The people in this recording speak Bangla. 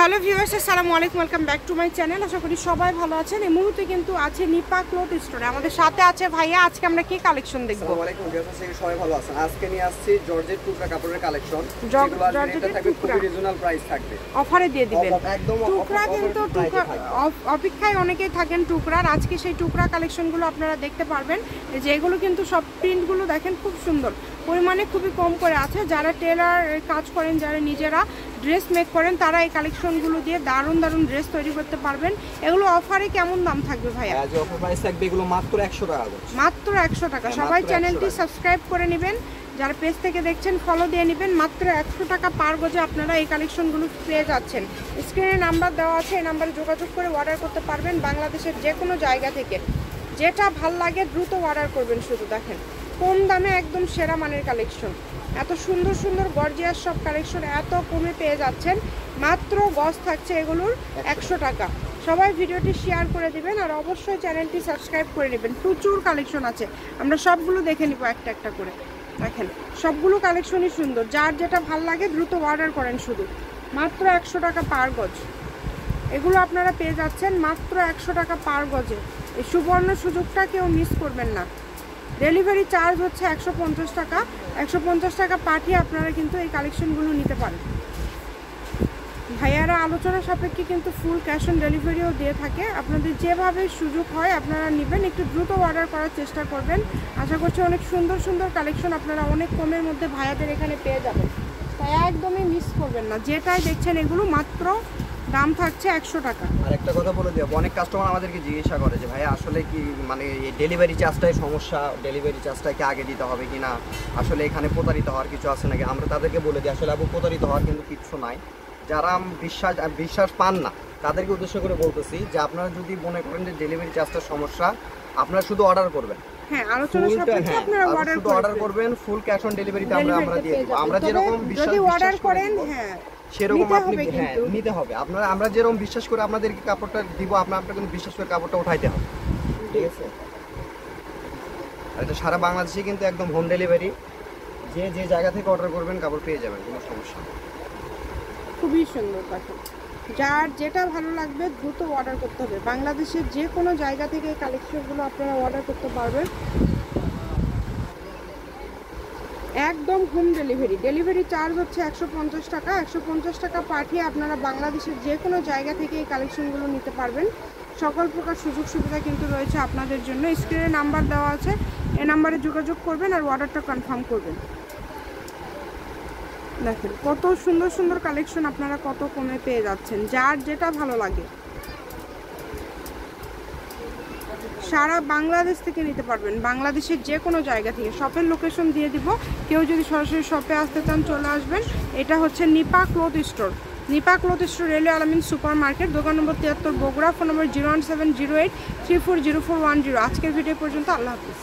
হ্যালো ভিউয়ার্স, আসসালামু আলাইকুম, welcome back to my channel. আশা করি সবাই ভালো আছেন। এই মুহূর্তে কিন্তু আছে নিপা ক্লথ স্টোরে, আমাদের সাথে আছে ভাইয়া। আজকে আমরা কি কালেকশন দেখব? আসসালামু আলাইকুম ভিউয়ার্স, সবাই ভালো আছেন। আজকে নিয়ে আসছি জর্জেট টুকরা কাপড়ের কালেকশন। জর্জেটের থাকবে খুবই রিজনেবল প্রাইস থাকবে, অফারে দিয়ে দিবেন। একদম টুকরা কিন্তু অপেক্ষায় অনেকেই থাকেন টুকরার। আজকে সেই টুকরা কালেকশনগুলো আপনারা দেখতে পারবেন। যে এগুলো কিন্তু সব প্রিন্টগুলো দেখেন খুব সুন্দর, পরিমাণে খুবই কম করে আছে। যারা টেলার কাজ করেন, যারা নিজেরা ড্রেস মেক করেন, তারা এই কালেকশনগুলো দিয়ে দারুণ দারুণ ড্রেস তৈরি করতে পারবেন। এগুলো অফারে কেমন দাম থাকবে ভাইয়া? যে অফার প্রাইস থাকবে এগুলো মাত্র 100 টাকা, মাত্র 100 টাকা। সবাই চ্যানেলটি সাবস্ক্রাইব করে নেবেন, যারা পেজ থেকে দেখছেন ফলো দিয়ে নেবেন। মাত্র 100 টাকা পার গজে আপনারা এই কালেকশনগুলো পেয়ে যাচ্ছেন। স্ক্রিনে নাম্বার দেওয়া আছে, এই নাম্বারে যোগাযোগ করে অর্ডার করতে পারবেন। বাংলাদেশের যে কোনো জায়গা থেকে যেটা ভাল লাগে দ্রুত অর্ডার করবেন। শুধু দেখেন কম দামে একদম সেরা মানের কালেকশন। এত সুন্দর সুন্দর গর্জিয়াস সব কালেকশন এত কমে পেয়ে যাচ্ছেন। মাত্র গজ থাকছে এগুলোর 100 টাকা। সবাই ভিডিওটি শেয়ার করে দিবেন আর অবশ্যই চ্যানেলটি সাবস্ক্রাইব করে নেবেন। প্রচুর কালেকশন আছে, আমরা সবগুলো দেখে নিব একটা একটা করে। দেখেন সবগুলো কালেকশনই সুন্দর, যার যেটা ভাল লাগে দ্রুত অর্ডার করেন। শুধু মাত্র 100 টাকা পার গজ এগুলো আপনারা পেয়ে যাচ্ছেন, মাত্র 100 টাকা পার গজে। এই সুবর্ণ সুযোগটা কেউ মিস করবেন না। ডেলিভারি চার্জ হচ্ছে 150 টাকা। 150 টাকা পাঠিয়ে আপনারা কিন্তু এই কালেকশনগুলো নিতে পারেন। ভাইয়ারা আলোচনা সাপেক্ষে কিন্তু ফুল ক্যাশ অন ডেলিভারিও দিয়ে থাকে। আপনাদের যেভাবে সুযোগ হয় আপনারা নেবেন, একটু দ্রুত অর্ডার করার চেষ্টা করবেন। আশা করছি অনেক সুন্দর সুন্দর কালেকশন আপনারা অনেক কমের মধ্যে ভাইয়াদের এখানে পেয়ে যাবেন, তাই একদমই মিস করবেন না। যেটাই দেখছেন এগুলো মাত্র দাম থাকছে 100 টাকা। আর একটা কথা বলে দেব, অনেক কাস্টমার আমাদেরকে জিজ্ঞাসা করে যে ভাই আসলে কি মানে এই ডেলিভারি চার্জটাই সমস্যা, ডেলিভারি চার্জটাকে আগে দিতে হবে কিনা, আসলে এখানে প্রতারিত হওয়ার কিছু আছে নাকি? আমরা তাদেরকে বলে দিই আসলে প্রতারিত হওয়ার কিন্তু কিছু নাই। যারা বিশ্বাস পান না তাদেরকে উদ্দেশ্য করে বলতেছি যে আপনারা যদি মনে করেন যে ডেলিভারি চার্জটার সমস্যা, আপনারা শুধু অর্ডার করবেন। হ্যাঁ, আলোচনা সাপেক্ষে আপনারা অর্ডার করবেন। ফুল ক্যাশ অন ডেলিভারিতে আমরা দিয়ে দেব। আমরা যেরকম যদি অর্ডার করেন, হ্যাঁ সেরকম আপনি নিতে হবে। আমরা যেরকম বিশ্বাস করে আপনাদেরকে কাপড়টা দিব, আপনার কিন্তু বিশ্বাস করে কাপড়টা উঠাইতে হবে, ঠিক আছে? আর এটা সারা বাংলাদেশে কিন্তু একদম হোম ডেলিভারি, যে জায়গা থেকে অর্ডার করবেন কাপড় পেয়ে যাবেন, কোনো সমস্যা নেই। খুবই সুন্দর কাপড়, যার যেটা ভালো লাগবে দ্রুত অর্ডার করতে হবে। বাংলাদেশের যে কোনো জায়গা থেকে এই কালেকশনগুলো আপনারা অর্ডার করতে পারবেন, একদম হোম ডেলিভারি। ডেলিভারি চার্জ হচ্ছে 150 টাকা। 150 টাকা পাঠিয়ে আপনারা বাংলাদেশের যে কোনো জায়গা থেকে এই কালেকশনগুলো নিতে পারবেন। সকল প্রকার সুযোগ সুবিধা কিন্তু রয়েছে আপনাদের জন্য। স্ক্রিনে নাম্বার দেওয়া আছে, এই নাম্বারে যোগাযোগ করবেন আর অর্ডারটা কনফার্ম করবেন। দেখেন কত সুন্দর সুন্দর কালেকশন আপনারা কত কমে পেয়ে যাচ্ছেন, যার যেটা ভালো লাগে সারা বাংলাদেশ থেকে নিতে পারবেন। বাংলাদেশের যে কোনো জায়গা থেকে। শপের লোকেশন দিয়ে দিব, কেউ যদি সরাসরি শপে আসতে চান চলে আসবেন। এটা হচ্ছে Nipa cloth store. Nipa cloth store, railway Alamin super market, দোকান নম্বর 73, বগুড়া। ফোন নম্বর 01708340410। আজকের ভিডিও পর্যন্ত, আল্লাহ হাফিজ।